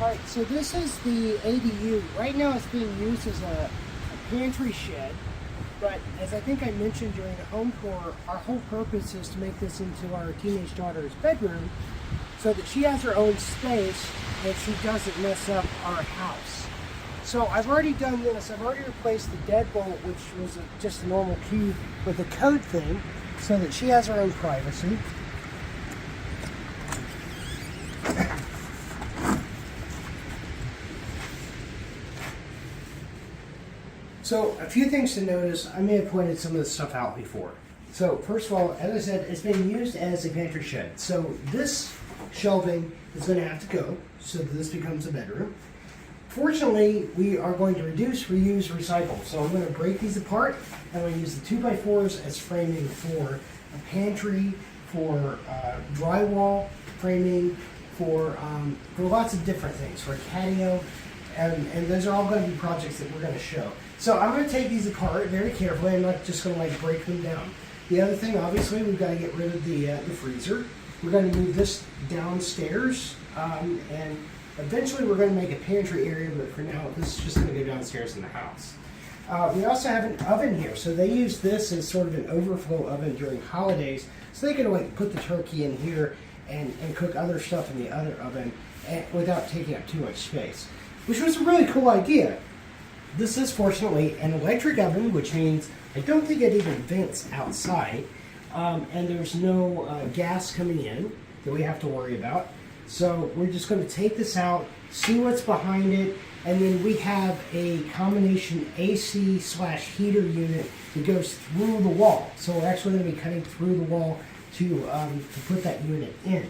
Alright, so this is the ADU. Right now it's being used as a pantry shed, but as I think I mentioned during the home tour, our whole purpose is to make this into our teenage daughter's bedroom so that she has her own space and she doesn't mess up our house. So I've already done this. I've already replaced the deadbolt, which was just a normal key, with a code thing so that she has her own privacy. So a few things to notice. I may have pointed some of this stuff out before. So first of all, as I said, it's been used as a pantry shed. So this shelving is going to have to go so that this becomes a bedroom. Fortunately, we are going to reduce, reuse, recycle. So I'm going to break these apart and I'm going to use the 2x4s as framing for a pantry, for drywall framing, for lots of different things, for a patio. And those are all going to be projects that we're going to show. So I'm going to take these apart very carefully. I'm not just going to like break them down. The other thing, obviously, we've got to get rid of the freezer. We're going to move this downstairs, and eventually we're going to make a pantry area, but for now, this is just going to go downstairs in the house. We also have an oven here. So they use this as sort of an overflow oven during holidays. So they can like put the turkey in here and cook other stuff in the other oven without taking up too much space, which was a really cool idea. This is fortunately an electric oven, which means I don't think it even vents outside, and there's no gas coming in that we have to worry about. So we're just going to take this out, see what's behind it, and then we have a combination AC/heater unit that goes through the wall. So we're actually going to be cutting through the wall to put that unit in.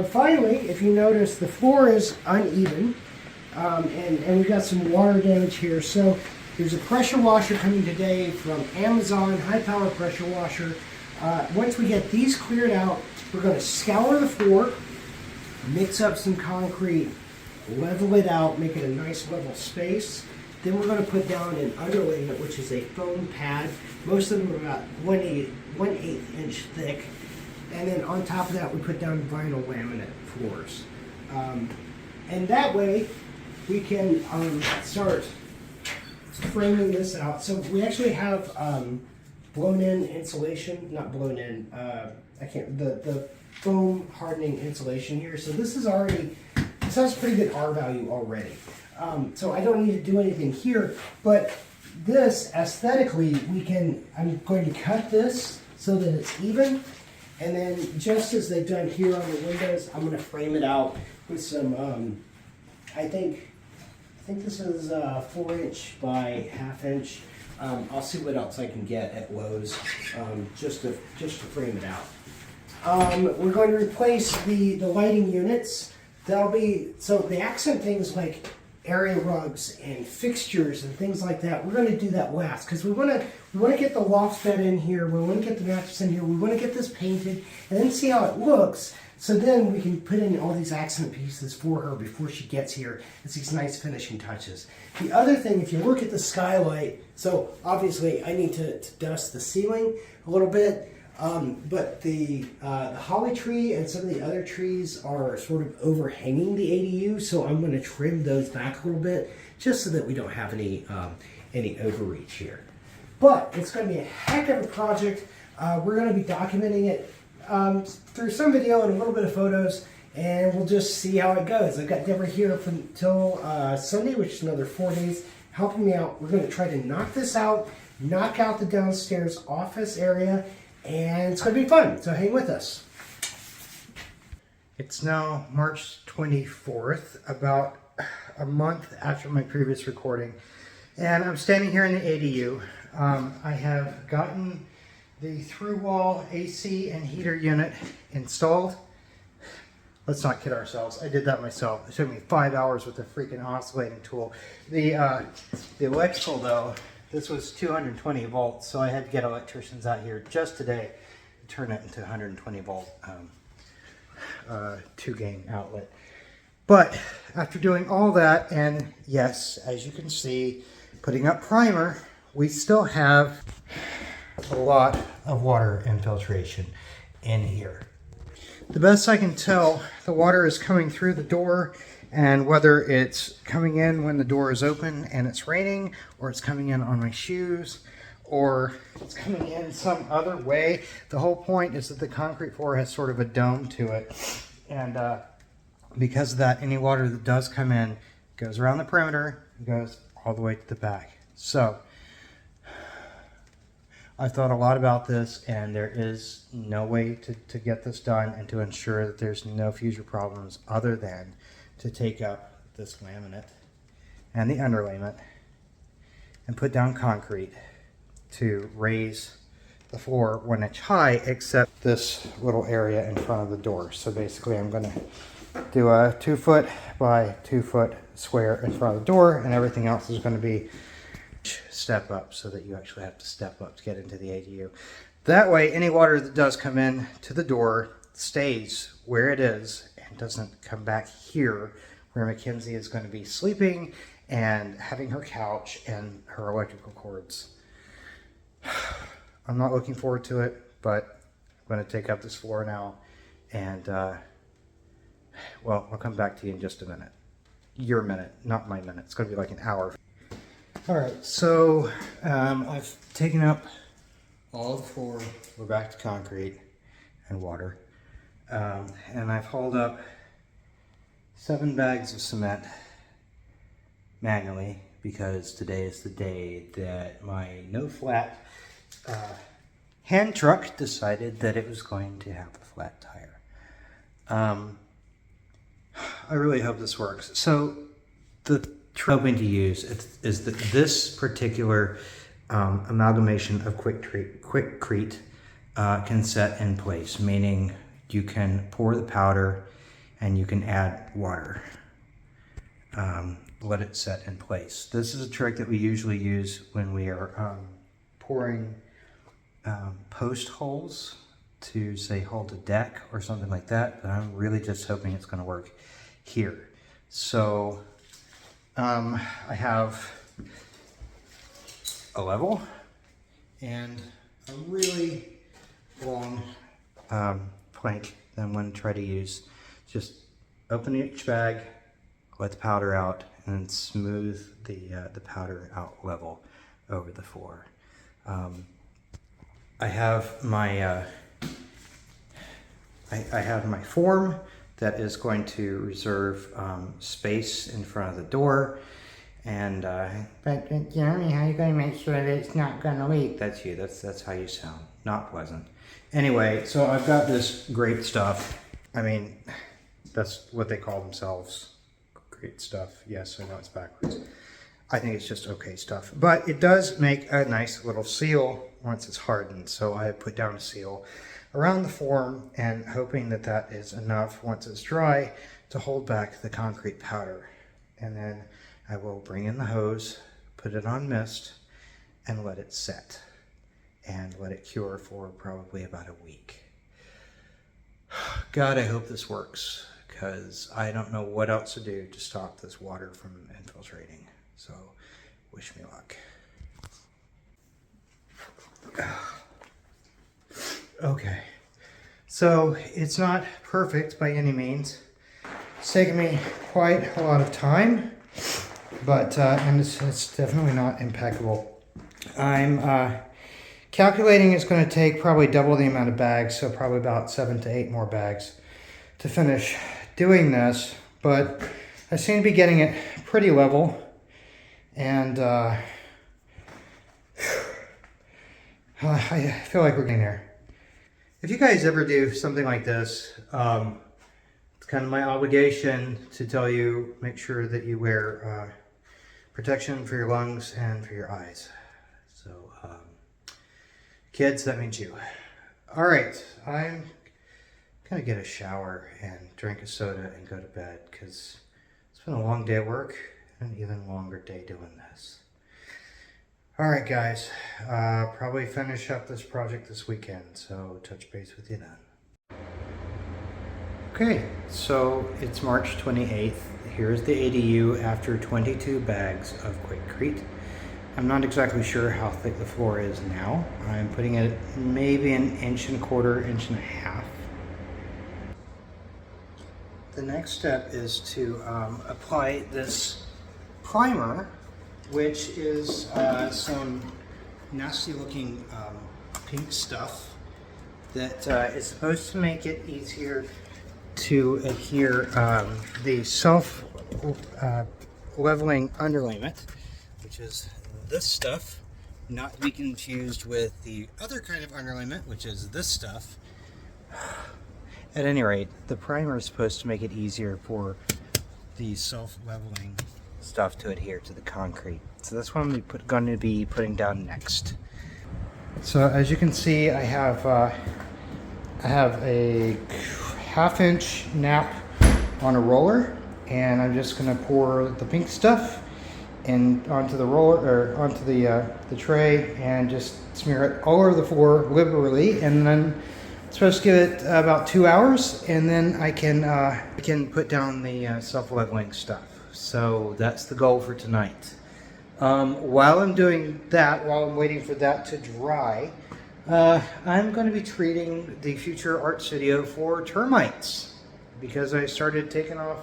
Finally, if you notice, the floor is uneven. And we've got some water damage here. So there's a pressure washer coming today from Amazon, high power pressure washer. Once we get these cleared out, we're going to scour the floor, mix up some concrete, level it out, make it a nice level space. Then we're going to put down an underlayment, which is a foam pad. Most of them are about 1/8 inch thick. And then on top of that, we put down vinyl laminate floors. And that way, we can start framing this out. So we actually have blown-in insulation, not blown-in. The foam hardening insulation here. So this has pretty good R value already. So I don't need to do anything here, but this aesthetically, I'm going to cut this so that it's even, and then just as they've done here on the windows, I'm going to frame it out with some. I think this is 4" by 1/2 inch. I'll see what else I can get at Lowe's just to frame it out. We're going to replace the lighting units. So the accent things like area rugs and fixtures and things like that, we're going to do that last because we want to get the loft bed in here. We want to get the mattress in here. We want to get this painted and then see how it looks. So then we can put in all these accent pieces for her before she gets here. It's these nice finishing touches. The other thing, if you look at the skylight, so obviously I need to dust the ceiling a little bit, but the holly tree and some of the other trees are sort of overhanging the ADU, so I'm going to trim those back a little bit just so that we don't have any overreach here. But it's going to be a heck of a project. We're going to be documenting it through some video and a little bit of photos, and we'll just see how it goes. I've got Deborah here until Sunday, which is another 4 days, helping me out. We're going to try to knock this out, knock out the downstairs office area, and it's going to be fun, so hang with us. It's now March 24th, about a month after my previous recording, and I'm standing here in the ADU. I have gotten the through-wall AC and heater unit installed. Let's not kid ourselves. I did that myself. It took me 5 hours with a freaking oscillating tool. The electrical though, this was 220 volts, so I had to get electricians out here just today to turn it into 120 volt 2-gain outlet. But after doing all that, and yes, as you can see, putting up primer, we still have a lot of water infiltration in here. The best I can tell, the water is coming through the door And whether it's coming in when the door is open and it's raining, or it's coming in on my shoes, or it's coming in some other way, the whole point is that the concrete floor has sort of a dome to it. And because of that, any water that does come in goes around the perimeter and goes all the way to the back. So I've thought a lot about this, and there is no way to get this done and to ensure that there's no future problems other than to take up this laminate and the underlayment and put down concrete to raise the floor 1 inch high, except this little area in front of the door. So basically I'm going to do a 2 foot by 2 foot square in front of the door, and everything else is going to be step up, so that you actually have to step up to get into the ADU. That way any water that does come in to the door stays where it is and doesn't come back here where Mackenzie is going to be sleeping and having her couch and her electrical cords. I'm not looking forward to it, but I'm going to take up this floor now, and well, I'll come back to you in just a minute. Your minute, not my minute. It's going to be like an hour. All right, so I've taken up all the floor. We're back to concrete and water. And I've hauled up 7 bags of cement manually, because today is the day that my no-flat hand truck decided that it was going to have a flat tire. I really hope this works. So the I'm hoping to use is that this particular amalgamation of Quikrete can set in place, meaning you can pour the powder and you can add water. Let it set in place. This is a trick that we usually use when we are pouring post holes to, say, hold a deck or something like that, but I'm really just hoping it's going to work here. So I have a level and a really long plank that I'm going to try to use. Just open each bag, let the powder out, and then smooth the powder out level over the floor. I have my I have my form that is going to reserve space in front of the door. And but Jeremy, how are you going to make sure that it's not going to leak? That's you. That's how you sound. Not pleasant. Anyway, so I've got this great stuff. I mean, that's what they call themselves. Great stuff. Yes, I know it's backwards. I think it's just okay stuff. But it does make a nice little seal once it's hardened. So I put down a seal around the form, and hoping that that is enough once it's dry to hold back the concrete powder. And then I will bring in the hose, put it on mist, and let it set. And let it cure for probably about a week. God, I hope this works, because I don't know what else to do to stop this water from infiltrating. So, wish me luck. Okay, so it's not perfect by any means. It's taken me quite a lot of time, but and it's definitely not impeccable. I'm calculating it's going to take probably double the amount of bags, so probably about 7 to 8 more bags to finish doing this, but I seem to be getting it pretty level, and I feel like we're getting there. If you guys ever do something like this, it's kind of my obligation to tell you, make sure that you wear protection for your lungs and for your eyes. So, kids, that means you. All right, I'm gonna get a shower and drink a soda and go to bed, because it's been a long day at work and an even longer day doing this. All right, guys, probably finish up this project this weekend, so touch base with you then. Okay, so it's March 28th. Here's the ADU after 22 bags of Quikrete. I'm not exactly sure how thick the floor is now. I'm putting it maybe 1.25 inches, 1.5 inches. the next step is to apply this primer, which is some nasty looking pink stuff that is supposed to make it easier to adhere the self leveling underlayment, which is this stuff, not to be confused with the other kind of underlayment, which is this stuff. At any rate, the primer is supposed to make it easier for the self-leveling stuff to adhere to the concrete. So that's what I'm going to be putting down next. So as you can see, I have a 1/2 inch nap on a roller, and I'm just going to pour the pink stuff and onto the roller, or onto the tray, and just smear it all over the floor liberally, and then supposed to give it about 2 hours, and then I can put down the self-leveling stuff. So that's the goal for tonight. While I'm doing that, while I'm waiting for that to dry, I'm going to be treating the future art studio for termites, because I started taking off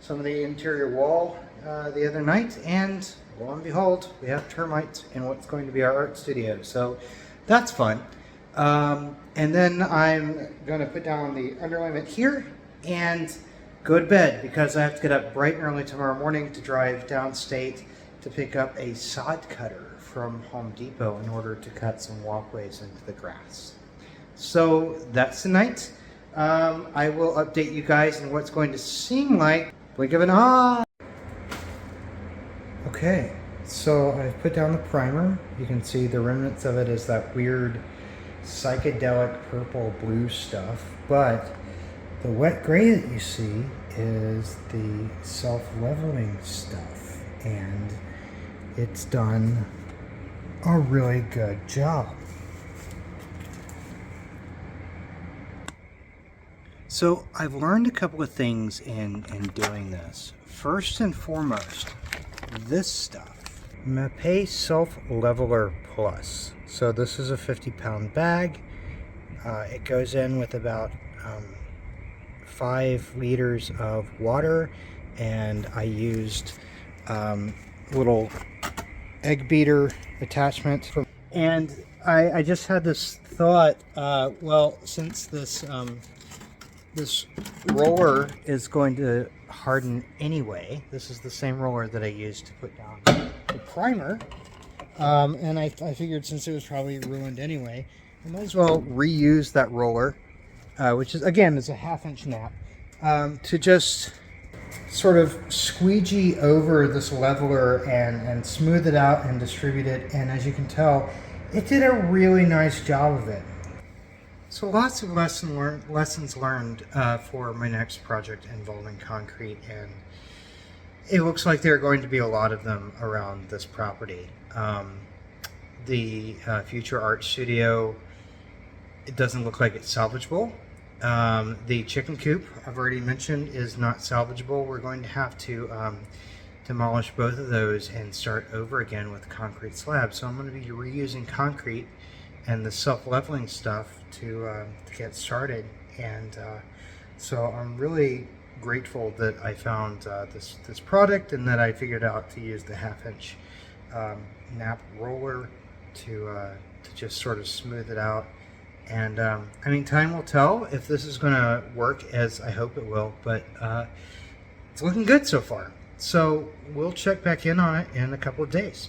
some of the interior wall the other night, and lo and behold, we have termites in what's going to be our art studio. So that's fun. And then I'm going to put down the underlayment here and go to bed, because I have to get up bright and early tomorrow morning to drive downstate to pick up a sod cutter from Home Depot in order to cut some walkways into the grass. So that's the night. I will update you guys on what's going to seem like blink of an eye. Okay, so I've put down the primer. You can see the remnants of it is that weird psychedelic purple blue stuff, but the wet gray that you see is the self-leveling stuff, and it's done a really good job. So I've learned a couple of things in doing this. First and foremost, this stuff, Mapei Self Leveler Plus. So this is a 50-pound bag. It goes in with about 5 liters of water, and I used little egg beater attachment. And I just had this thought, well, since this roller is going to harden anyway, this is the same roller that I used to put down the primer, and I figured since it was probably ruined anyway, I might as well reuse that roller, which is, again, is a 1/2 inch nap, to just sort of squeegee over this leveler and smooth it out and distribute it. And as you can tell, it did a really nice job of it. So lots of lessons learned for my next project involving concrete, and it looks like there are going to be a lot of them around this property. The future art studio, it doesn't look like it's salvageable. The chicken coop, I've already mentioned, is not salvageable. We're going to have to demolish both of those and start over again with concrete slabs. So I'm going to be reusing concrete and the self-leveling stuff to get started. And so I'm really grateful that I found this product, and that I figured out to use the 1/2 inch nap roller to just sort of smooth it out. And I mean, time will tell if this is going to work as I hope it will, but it's looking good so far. So we'll check back in on it in a couple of days.